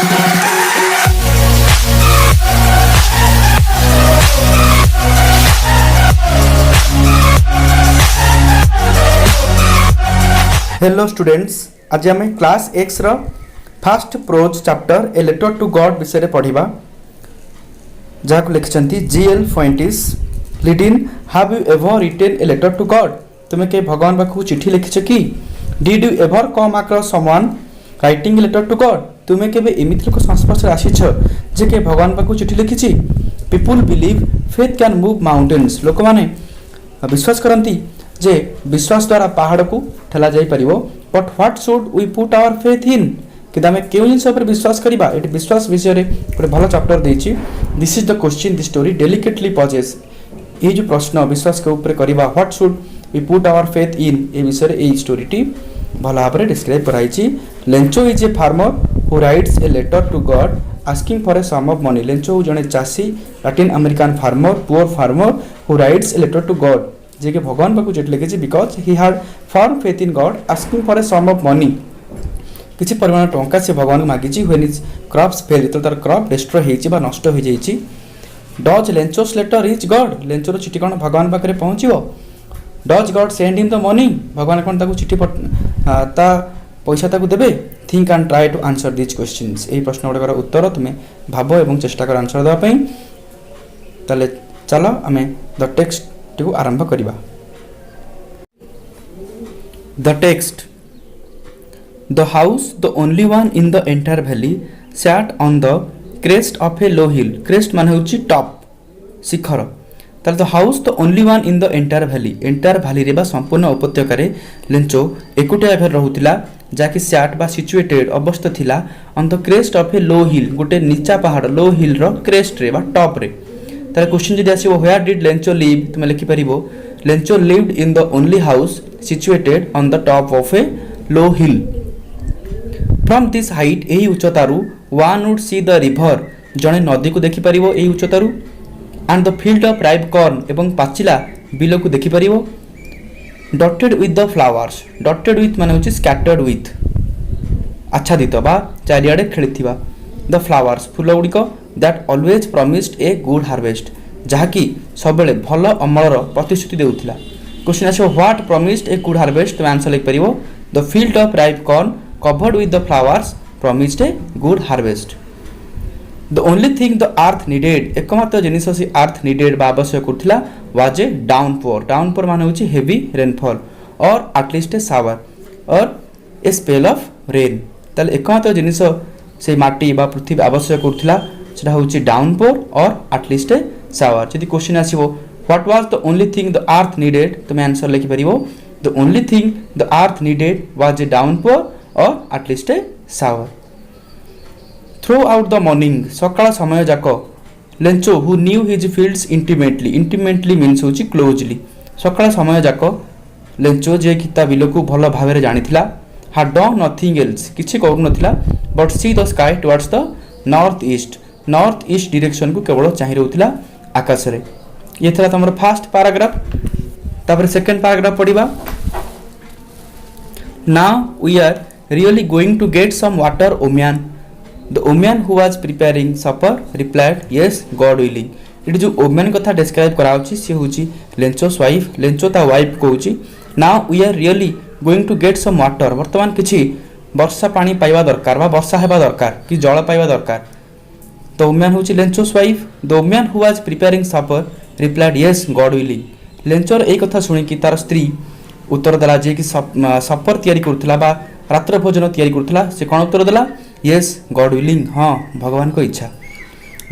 Hello students, आज आम class X रो first prose chapter a letter to God विषय पढ़ा जहाँ लिखिं G L Fuentes lead in have you ever written a letter to God. तुम्हें के भगवान पाखु चिठी लिखिछ कि? Did you ever come across someone writing a letter to God. तुम्हें केबे एमिति लोक संस्पर्श आसीछ जे के भगवान पाखु चिठी लिखिछि। People believe faith can move mountains. लोक माने विश्वास करती जे विश्वास द्वारा पहाड़ को ठेला जाई परिबो। But what should we put our faith in. कि आम क्यों जिन पर विश्वास करबा। एटी विश्वास विषय रे गोटे भल चैप्टर देछि। This is the question this story delicately poses. ये जो प्रश्न विश्वास के ऊपर करबा what should we put our faith in ए विषय रे ए स्टोरीटी भल भाव में डिस्क्राइब कराई। Lencho is a farmer who writes a letter to God asking for a sum of money. Lencho जने चासी Latin American farmer poor farmer who writes a letter to God जे के भगवान पाखु चिठी लिखिछि because he had firm faith in God asking for a sum of money. किछि परिमाण टंका से भगवान को मागिछि व्हेन हिज क्रॉप्स फेल तो तार क्रॉप डिस्ट्रॉय हेछि बा नष्ट हो जाइछि। Does Lencho's letter reach God. लेंचोर चिठी कोन भगवान पाखरे पहुंचिबो। Does God send him the money. भगवान कोन ताकु चिठी ता पैसा ताकु देबे। Think and try to answer this questions. एही प्रश्न गुडकर उत्तर तुमे भाबो एवं चेष्टा कर आंसर देबा पई। तले चलो आमे द टेक्स्ट को आरंभ करिबा। The text the house the only one in the entire valley sat on the crest of a low hill. Crest मान होची टॉप शिखर। तार the house the only one in the entire valley रे बा संपूर्ण उपत्यका रे लेंचो एकुटिया घर रहुतिला जाकि सैट बा सिचुएटेड अवस्थित थिला on the crest of a low हिल गोटे नीचा पहाड़ लो हिल रो क्रेस्ट रे बा टॉप रे। तार क्वेश्चन जदि आसीबो वेयर डिड लेंचो लिव तुम लिखि परिबो Lencho lived in the only house situated on the top of a low hill. From this height एही उच्चतारू one would see the river जणे नदी को देखि परिबो एही उच्चतारू and the field of ripe corn एवं पाचिला बिलो को देखि परिबो। Dotted with the flowers dotted with माने होची स्कैटर्ड विथ आच्छादित बा चारियाडे खेलिथिबा द फ्लावर्स फूल गुड़िक that always promised a good harvest जहाँकि सब भल अमलर प्रतिश्रुति देउथिला। क्वेश्चन आछो what promised a good harvest तुम आंसर लिख परिबो the field of ripe corn covered with the flowers promised a good harvest. The only thing the earth needed एकमात्र जिनिस से अर्थ नीडेड बा आवश्यक करथिला वाज ए डाउनपोर। डाउनपोर माने होची heavy rainfall or at least a shower or a spell of rain. ताले एकमात्र जिनिस से माटी बा पृथ्वी आवश्यक करथिला सेटा होची downpour or at least a shower. जदि क्वेश्चन आसीबो what was the only thing the earth needed तुम आंसर लिखि परिबो the only thing the earth needed was a downpour or at least a shower. Through the morning सकाळ समय जाक Lencho who knew his fields intimately intimately means होची closely सकाळ समय जाक लेंचो जे किता बिलो को भल भाबरे जानिथिला had done nothing else किछि करू नथिला but see the sky towards the north east direction को केवल चाहि रहउथिला आकाश रे। ये थरा हमर फर्स्ट पैराग्राफ। तापर सेकंड पैराग्राफ पढिबा। Now we are really going to get some water woman. The woman who was preparing supper replied yes God willing. इट जो ओम्यान कथा डिस्क्राइब कराउची से होची लेंचोस वाइफ लेंचो ता वाइफ कहूची now we are really going to get some water वर्तमान किछि वर्षा पानी पाइबा दरकार बा वर्षा हेबा दरकार कि जल पाइबा दरकार। द ओम्यान होची Lencho's wife the woman who was preparing supper replied yes God willing. लेंचोर एई कथा सुनि कि तार स्त्री उत्तर देला जे कि सपर तयारी करथला बा रात्र भोजन तयारी करथला से कोन उत्तर देला यस गॉड विलिंग हां भगवान को इच्छा।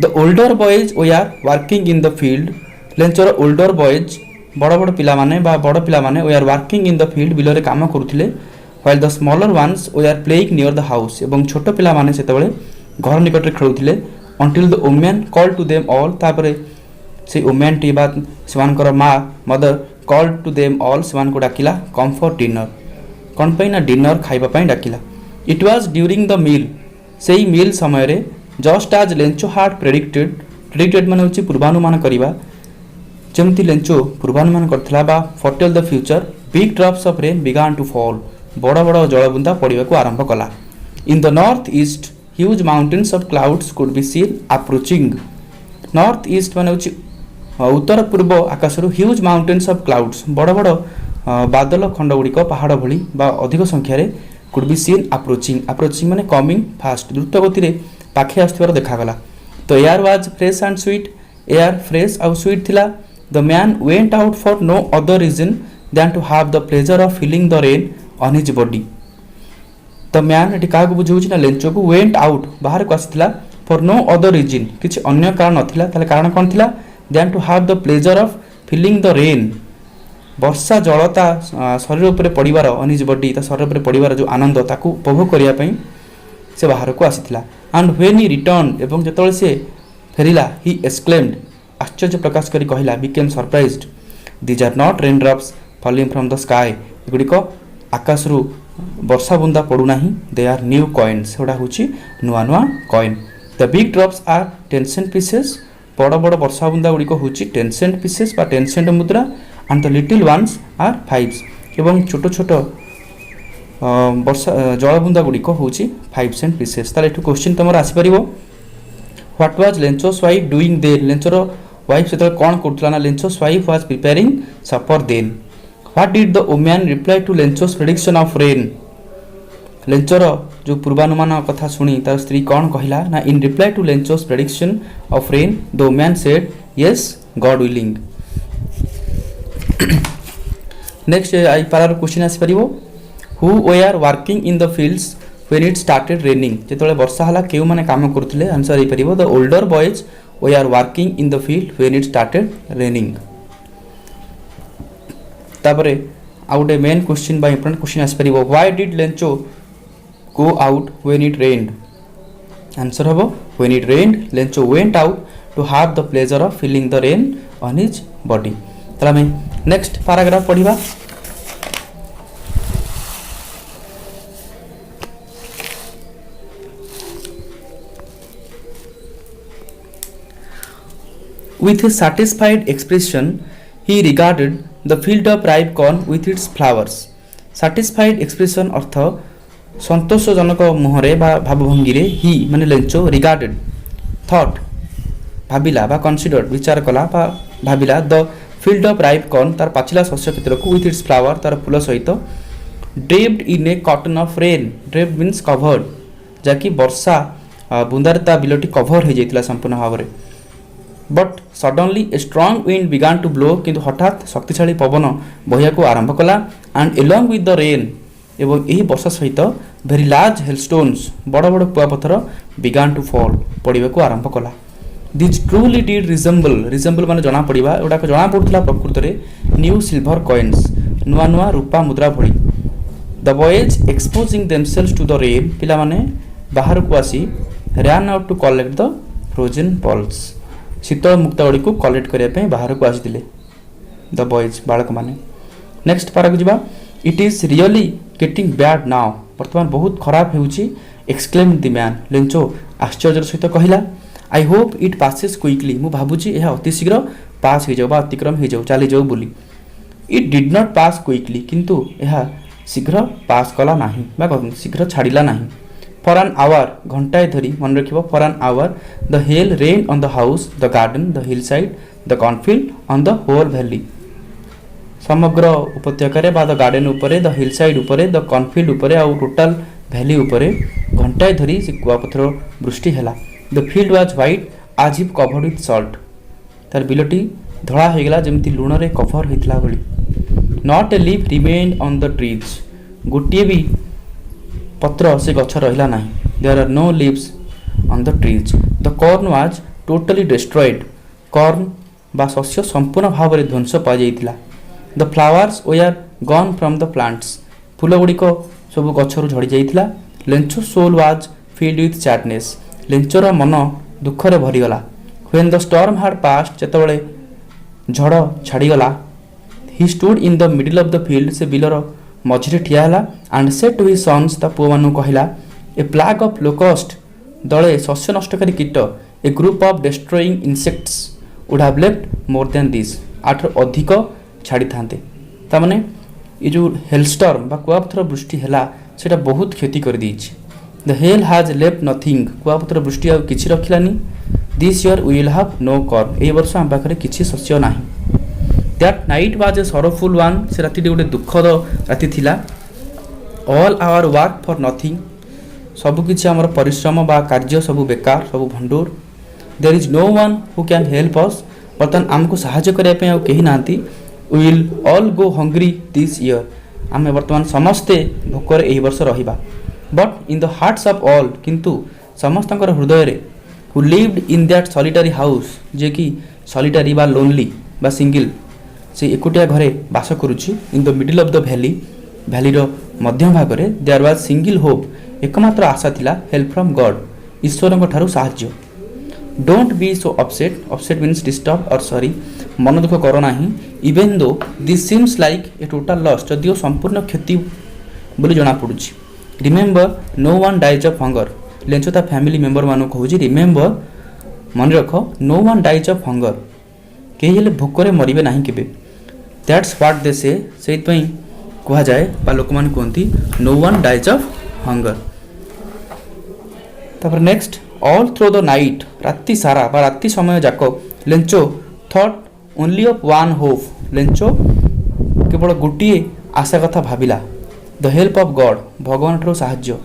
The older boys we are working in the field. लेंचोर ओल्डर बॉयज बड़ बड़ पिला माने बा बड़ पिला माने we are working in the field बिलो रे काम करूथिले while the smaller ones we are playing near the house एवं छोट पिला माने सेतबेले घर निकट रे खेलुथिले until the women call to them all तापरे से वुमेन टी बात सेवानकर मां mother call to them all सेवान को डाकिला कम फॉर डिनर कोन पई ना डिनर खाइबा पई डाकिला। It was during the meal सेही मील समय रे just as Lencho had predicted माने होची पूर्वानुमान करिबा जमती लेंचो पूर्वानुमान करथिला बा foretell the future big drops of rain began to fall बड़ बड़ जलबुंदा पड़िबा को आरंभ कला। In the north east huge mountains of clouds could be seen approaching north east माने होची उत्तर पूर्व आकाशरू ह्यूज माउंटेन्स ऑफ क्लाउड्स बड़ बड़ बादल खंड गुड़िक पहाड़ भली बा अधिक संख्यार कुड बी सीन अप्रोचिंग माने कमिंग फास्ट द्रुत गति पाखे आसुथिबार देखागला तो air was fresh and sweet air fresh आउ स्वीट थिला the man went out for no other reason than to have the pleasure of feeling the rain on his body the man एटी का बुझाउछि ना लेंचो को went out बाहर को आसिथिला फॉर नो अदर रीजन किछि अन्य कारण नथिला ताले कारण कोन थिला than to have the pleasure of feeling the rain वर्षा जलता शरीर उपर पड़िबार ऑन हिज बॉडी ता शरीर उपर पड़िबार जो आनंद ताकू उपभोग करिया पई से बाहर को आसिथिला एंड व्हेन ही रिटर्न एवं जेतळे से फेरिला ही एक्सक्लेम्ड आश्चर्य प्रकाश करी कहिला became surprised these are not rain drops falling from the sky एगुड़िक आकाशरू वर्षा बुंदा पड़ू नाही दे आर न्यू कॉइन्स एटा होची नुआ नुआ coin the big drops are 10 cent pieces बड़ बड़ वर्षा बुंदा गुड़िक होची 10 सेंट पीसेस बा 10 सेंट मुद्रा and the little ones are 5 एवं छोट छोट वर्षा जल बुंदा गुड़िक होची 5 सेंट पीसेस ताले एठु क्वेश्चन तमर आसी परिबो what was Lencho's wife doing there लेंचोर वाइफ सेतल कोन करथला ना Lencho's wife was preparing supper then what did the woman reply to Lencho's prediction of rain लेंचोर जो पूर्वानुमान कथा सुनी तार स्त्री कोन कहिला ना in reply to Lencho's prediction of rain the woman said yes God willing next आई पारार क्वेश्चन आसी परिबो who were working in the fields when it started raining जेतले वर्षा हला केउ माने काम करथिले आंसर हे परिबो the older boys were working in the field when it started raining तापरे आउटे मेन क्वेश्चन बा इंपोर्टेंट क्वेश्चन आसी परिबो why did Lencho go out when it rained answer हबो when it rained Lencho went out to have the pleasure of feeling the rain on his body तला में next paragraph पढिबा With a satisfied expression, he regarded the field of ripe corn with its flowers. Satisfied expression अर्थ संतोषजनक मुहरे बा भावभंगी रे ही माने Lencho regarded thought भाबिला बा considered विचार कला बा भाबिला the field of ripe corn तार पाचिला शस्य क्षेत्र को विथ इट्स फ्लावर तार फूल सहित draped in A cotton of rain draped means covered जाकि वर्षा बुंदार ता बिलटी कवर हो जाइतिला संपूर्ण भाव but suddenly a strong wind began to blow किंतु हठात शक्तिशाली पवन बहिया को आरंभ कला and along with the rain एवं यही वर्षा सहित भेरी लार्ज हेलस्टोन्स बड़ बड़ कुआपथर बिगान टू फॉल पड़े को आरंभ कला दिस ट्रूली डिड रिजेम्बल माने जना पड़िबा एटा जना पड़ुतला प्रकृत रे न्यू सिल्वर कॉइन्स नुआ नुआ रूपा मुद्रा भली the boys exposing themselves to the rain पिला माने बाहर को आसी ran out to collect the frozen pearls शीतल मुक्ता गुड़ी को कलेक्ट करने बाहर को आसी द बॉयज बालक माने नेक्स्ट पारा को it is really getting bad now वर्तमान बहुत खराब होउची एक्सक्लेम द मैन लेंचो आश्चर्य सहित कहिला I hope it passes quickly मु भाबुची यह अति शीघ्र पास हो जाओ बा अतिक्रम हो जाओ चली जाओ बोली it did not pass quickly किंतु यह शीघ्र पास कला नाही बा शीघ्र छाड़िला नाही फॉर एन आवर घंटाए धरी मन रखिबो for an hour the hail rain on the house the garden the hill side the cornfield on the whole valley समग्र उपत्यका बा द गार्डन उपरे द हिल साइड उपरे द कॉर्नफील्ड उपरे आ टोटल वैली उपरे घंटाए धरी से कुआपथर वृष्टि हैला the field was white as if covered with salt तार बिलटी धड़ा हो गला जेमति लूण रे कवर होइतला बली not a leaf remained on the trees गोटिए भी पत्र से गछ रहिला नाही there are no leaves on the trees the corn was totally destroyed corn बा शस्य संपूर्ण भाव में ध्वंस पा जाइतिला the flowers were gone from the plants फूल गुड़िक सब गछरु झड़ी जाइतिला Lencho soul was filled with sadness लेंचोर मन दुख रे भरीगला when the storm had passed जेतबेले झड़ छाड़ीगला he stood in the middle of the field से बिलर मझिरे ठिया हला and said to his sons ता पुआ मानु कहिला ए प्लाग ऑफ लोकस्ट दले शस्य नष्टकारी कीट a group of destroying insects would have left more than this आठ अधिक छाड़ी थांते ता माने ये जो हेलस्टॉर्म बा कुआपथर वृष्टि हला सेटा बहुत क्षति कर दीछि the hail has left nothing कुआपतर वृष्टि आ किछि रखिलानी this year we will have no corn ए वर्ष आम पाखरे किछि शस्य नाही that night was a sorrowful one से राति गोटे दुखद राति थिला all our work for nothing सब किछि हमर परिश्रम बा कार्य सब बेकार सब भंडूर there is no one who can help us बर्तमान आमको साहाय्य करने पे कहीं नांती we will all go hungry this year आम बर्तमान समस्ते भोकर यही वर्ष रहिबा but in the hearts of all किंतु समस्त हृदय रे who lived in that solitary house जे कि सॉलिटरी बा लोनली बा सिंगल से एकुटिया घरे बास करुछि in the middle of the valley valley रो मध्य भाग रे देयर वाज सिंगल होप एकमात्र आशा थिला हेल्प फ्रॉम गॉड ईश्वर ठारू साहाय्य don't be so upset upset means disturb or sorry मन दुख करो नाही even though this seems like a total loss जदिओ संपूर्ण क्षति बोली जना पड़ुछि remember no one dies of hunger Lencho ता फैमिली मेंबर मानु कहूछि रिमेंबर मन रख no one dies of hunger केही हेले भोकरे मरिबे नाही केबे दैट्स व्हाट दे से सेइत पई कहा जाए बा लोक मान कोंती no one dies of hunger तापर next all through the night राति सारा बा राति समय जाक Lencho thought only of one hope Lencho केवल गोटिए आशा कथा भाविला द हेल्प ऑफ गॉड भगवान ठारो साहाय्य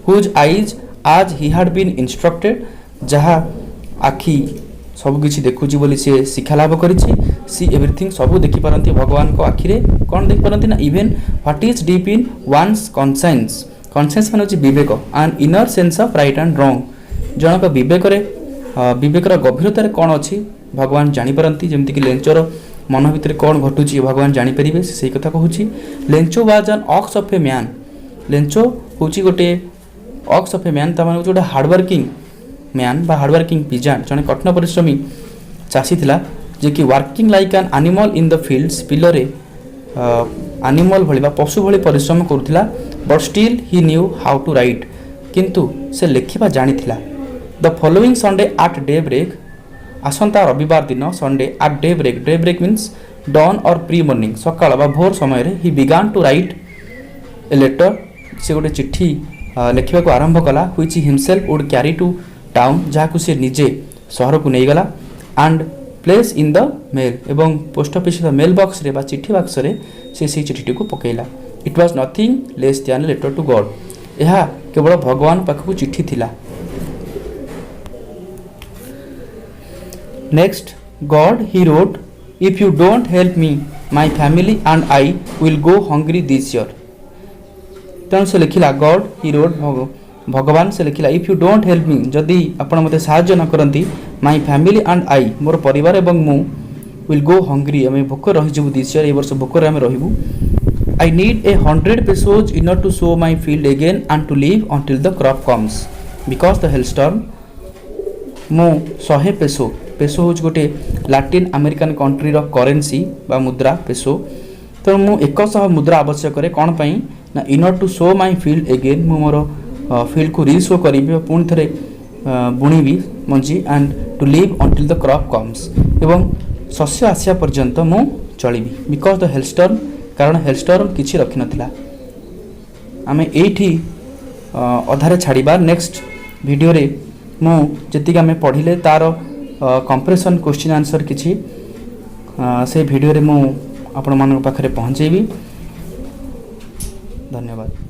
हुज आईज आज ही हैड बीन इंस्ट्रक्टेड जहा आखि सब किछि देखुची बोली से शिक्षा लाभ करिछि सी एवरीथिंग सब देखि पारंती भगवान को आखि रे कोन देखि पारंती ना even what is deep in one's conscience conscience माने होछि विवेक and inner sense of right and wrong जनक विवेकर गभीरतार कौन अच्छी भगवान जानीपारती जमती कि लेंचर मन भितर कौन घटुची भगवान जानीपर से कथा कहूँ Lencho was an ox of a man Lencho हूँ गोटे ऑक्स ऑफ ए मैन तमाने गोटे हार्डवर्किंग मैन बा हार्डवर्किंग पिजान जड़े कठिन परिश्रमी चाषी थिला जे कि working like an animal in the fields बिलरे एनिमल भली बा पशु भली परिश्रम करुथिला but still he knew how to write किंतु से लेखिबा जानिथिला the following Sunday at daybreak आसंता रविवार दिन Sunday at day break means dawn or pre morning सकाळ बा भोर समय रे he began to write a letter से गोटे चिट्ठी लेखिबा को आरंभ कला which himself would carry to town जहाँ से निजे सहर को नहीं गला and place in the mail एवं पोस्ट ऑफिस मेल बॉक्स रे बा चिट्ठी बॉक्स रे से चिट्ठी को पकेला it was nothing less than letter to God यह केवल भगवान पाखक चिट्ठी थिला next God he wrote if you don't help me my family and I will go hungry this year तेणु से लिखिला गॉड ही रोट भगवान से लिखिला if you don't help me जदि आपण मते साहाय्य न करंती माय फैमिली एंड आई मोर परिवार एवं मु विल गो हंग्री आमे भोक रहि जबु दिस ईयर ए वर्ष भोक रे आमे रहिबु I need 100 pesos in order to sow my field again and to live until the crop comes because the hailstorm मो 100 पेसो पेसो हूँ गोटे लाटिन अमेरिकन कंट्री रो करेन्सी बा मुद्रा पेसो तो मु 100 मुद्रा आवश्यक करे कौन पाई ना in order to show my field again मु मोर फील्ड को रीशो करी पुणी थे बुणीबी मंजी and to live until the crop comes एवं शस्य आसिया पर्यंत मु चलिबी बिकॉज द हेलस्टर्म कारण हेलस्टर्म किछि रखि नथिला आमे एठी अधारे छाड़ीबा नेक्स्ट वीडियो रे मु जतिक आमे पढ़िले तार कंप्रेशन क्वेश्चन आंसर किछि से वीडियो रे मु आपण मानक पाखरे पहुंचेबी धन्यवाद।